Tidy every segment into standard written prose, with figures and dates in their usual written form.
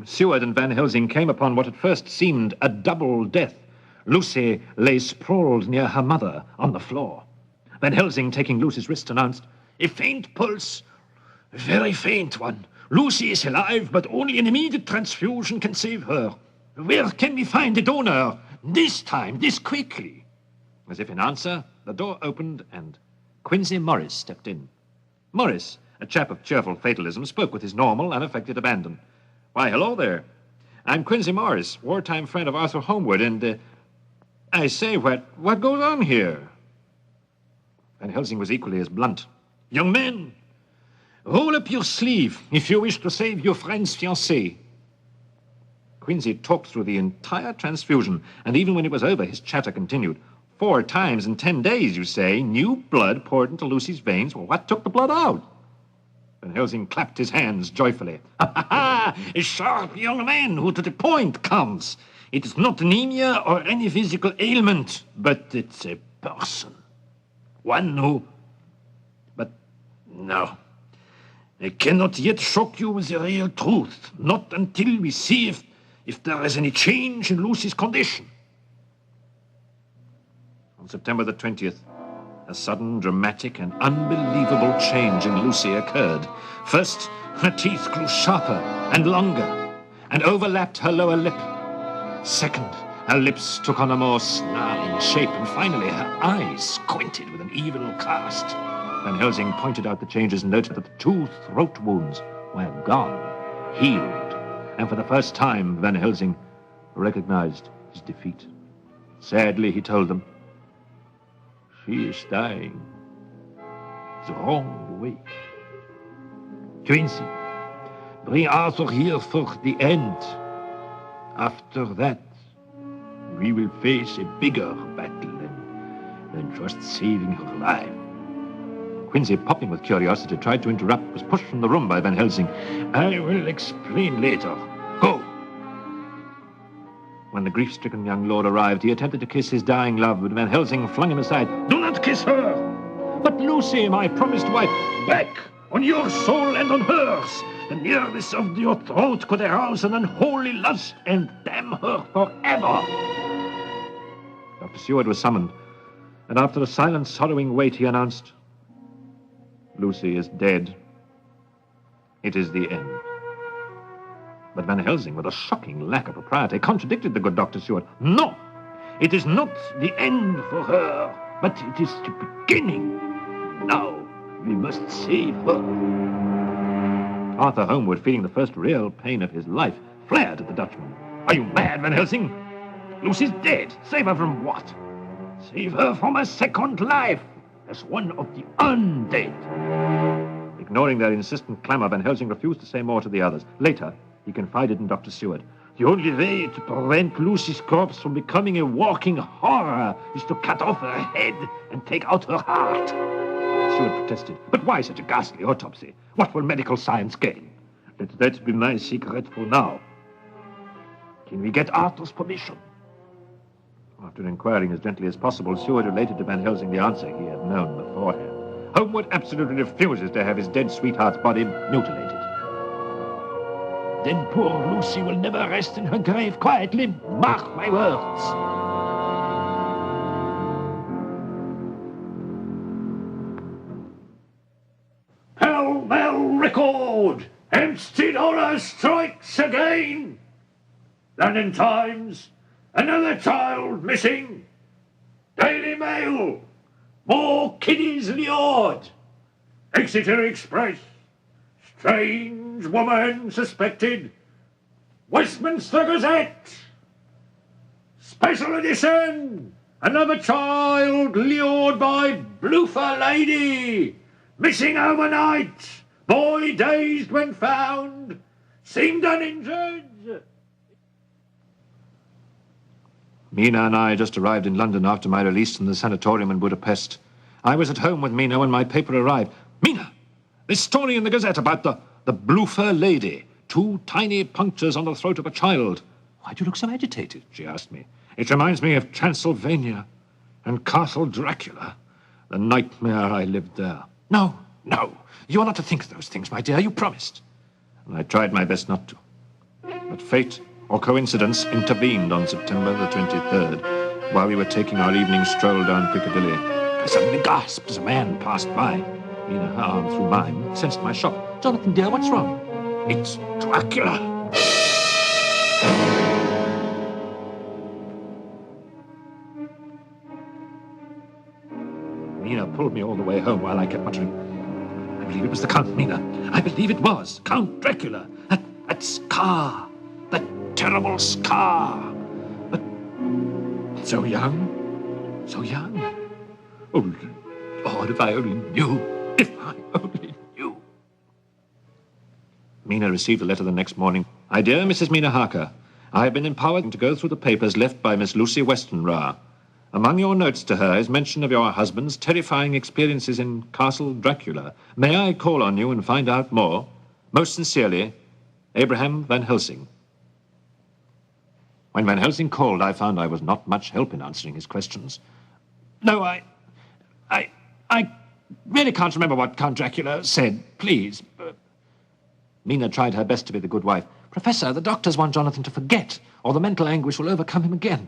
morning, Seward and Van Helsing came upon what at first seemed a double death. Lucy lay sprawled near her mother on the floor. Van Helsing, taking Lucy's wrist, announced, "A faint pulse, a very faint one. Lucy is alive, but only an immediate transfusion can save her. Where can we find a donor? This time, this quickly." As if in answer, the door opened and Quincy Morris stepped in. Morris, a chap of cheerful fatalism, spoke with his normal, unaffected abandon. "Why, hello there. I'm Quincy Morris, wartime friend of Arthur Homewood, and, I say, what goes on here?" Van Helsing was equally as blunt. "Young man, roll up your sleeve if you wish to save your friend's fiancée." Quincy talked through the entire transfusion, and even when it was over, his chatter continued. 4 times in 10 days, you say? New blood poured into Lucy's veins? Well, what took the blood out? Van Helsing clapped his hands joyfully. "Ha, ha, ha! A sharp young man who to the point comes. It is not anemia or any physical ailment, but it's a person. One who... But no. I cannot yet shock you with the real truth, not until we see if there is any change in Lucy's condition." On September the 20th, a sudden, dramatic, and unbelievable change in Lucy occurred. First, her teeth grew sharper and longer and overlapped her lower lip. Second, her lips took on a more snarling shape, and finally, her eyes squinted with an evil cast. Van Helsing pointed out the changes and noted that the 2 throat wounds were gone, healed, and for the first time, Van Helsing recognized his defeat. Sadly, he told them, "She is dying the wrong way. Quincy, bring Arthur here for the end. After that, we will face a bigger battle than just saving her life." Quincy, popping with curiosity, tried to interrupt, was pushed from the room by Van Helsing. "I will explain later. Go." When the grief-stricken young lord arrived, he attempted to kiss his dying love, but Van Helsing flung him aside. "Do not kiss her!" "But Lucy, my promised wife." "Back on your soul and on hers! The nearness of your throat could arouse an unholy lust and damn her forever." Dr. Seward was summoned, and after a silent, sorrowing wait, he announced, "Lucy is dead. It is the end." But Van Helsing, with a shocking lack of propriety, contradicted the good Dr. Seward. "No, it is not the end for her, but it is the beginning. Now we must save her." Arthur Homewood, feeling the first real pain of his life, flared at the Dutchman. "Are you mad, Van Helsing? Lucy's dead. Save her from what?" "Save her from a second life, as one of the undead." Ignoring their insistent clamor, Van Helsing refused to say more to the others. Later, he confided in Dr. Seward. "The only way to prevent Lucy's corpse from becoming a walking horror is to cut off her head and take out her heart." Seward protested. "But why such a ghastly autopsy? What will medical science gain?" "Let that be my secret for now. Can we get Arthur's permission?" After inquiring as gently as possible, Seward related to Van Helsing the answer he had known beforehand. "Homewood absolutely refuses to have his dead sweetheart's body mutilated." "Then poor Lucy will never rest in her grave quietly. Mark my words." Pell-mell record! Hampstead horror strikes again! London Times, another child missing. Daily Mail, more kiddies lured. Exeter Express, strange woman suspected. Westminster Gazette, special edition, another child lured by bloofer lady. Missing overnight, boy dazed when found, seemed uninjured. Mina and I just arrived in London after my release from the sanatorium in Budapest. I was at home with Mina when my paper arrived. "Mina, this story in the Gazette about the bloofer lady. 2 tiny punctures on the throat of a child. Why do you look so agitated?" she asked me. "It reminds me of Transylvania and Castle Dracula, the nightmare I lived there." No, you are not to think of those things, my dear. You promised." And I tried my best not to. But fate or coincidence intervened on September the 23rd, while we were taking our evening stroll down Piccadilly. I suddenly gasped as a man passed by. Mina, her arm through mine, sensed my shock. "Jonathan, dear, what's wrong?" "It's Dracula." Mina pulled me all the way home while I kept muttering, "I believe it was the Count, Mina. I believe it was Count Dracula. That scar. That terrible scar. But so young. So young. Oh, if I only knew. If I only knew." Mina received a letter the next morning. "My dear Mrs. Mina Harker, I have been empowered to go through the papers left by Miss Lucy Westenra. Among your notes to her is mention of your husband's terrifying experiences in Castle Dracula. May I call on you and find out more? Most sincerely, Abraham Van Helsing." When Van Helsing called, I found I was not much help in answering his questions. "No, I really can't remember what Count Dracula said. Please." Mina tried her best to be the good wife. "Professor, the doctors want Jonathan to forget, or the mental anguish will overcome him again."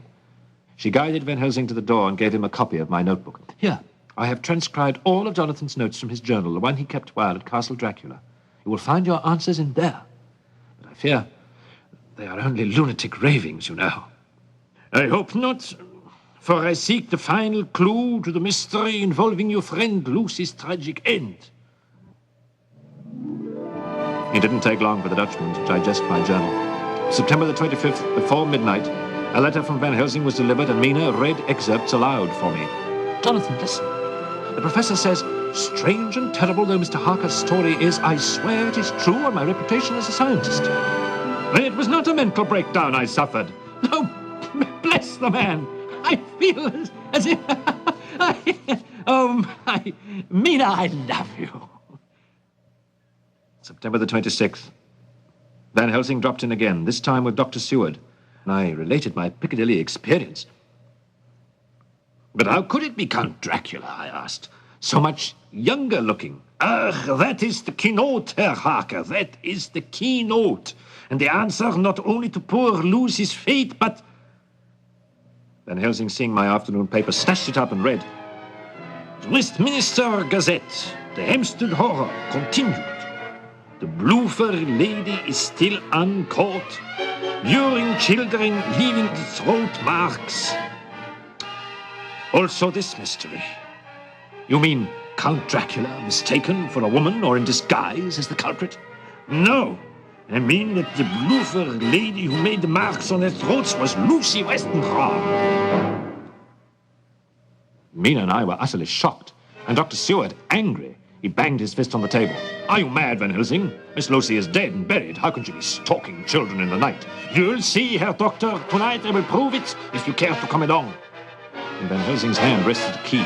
She guided Van Helsing to the door and gave him a copy of my notebook. "Here, I have transcribed all of Jonathan's notes from his journal, the one he kept while at Castle Dracula. You will find your answers in there. But I fear they are only lunatic ravings, you know." "I hope not, for I seek the final clue to the mystery involving your friend Lucy's tragic end." It didn't take long for the Dutchman to digest my journal. September the 25th, before midnight, a letter from Van Helsing was delivered, and Mina read excerpts aloud for me. "Jonathan, listen. The professor says, strange and terrible though Mr. Harker's story is, I swear it is true on my reputation as a scientist. It was not a mental breakdown I suffered. No, bless the man. I feel as if... Mina, I love you." September the 26th. Van Helsing dropped in again, this time with Dr. Seward, and I related my Piccadilly experience. "But how could it be Count Dracula?" I asked. "So much younger looking." That is the keynote, Herr Harker. That is the keynote. And the answer not only to poor Lucy's fate, but..." Van Helsing, seeing my afternoon paper, snatched it up and read, "The Westminster Gazette, the Hampstead Horror, continued. The Bloofer lady is still uncaught. Luring children, leaving the throat marks. Also this mystery. You mean Count Dracula mistaken for a woman or in disguise as the culprit?" "No. I mean that the Bloofer lady who made the marks on their throats was Lucy Westenra." Mina and I were utterly shocked, and Dr. Seward angry. He banged his fist on the table. "Are you mad, Van Helsing? Miss Lucy is dead and buried. How can she be stalking children in the night?" "You'll see, Herr Doctor. Tonight I will prove it, if you care to come along." In Van Helsing's hand rested a key.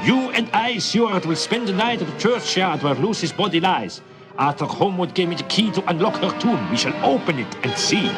"You and I, Seward, will spend the night at the churchyard where Lucy's body lies. Arthur Homewood gave me the key to unlock her tomb. We shall open it and see."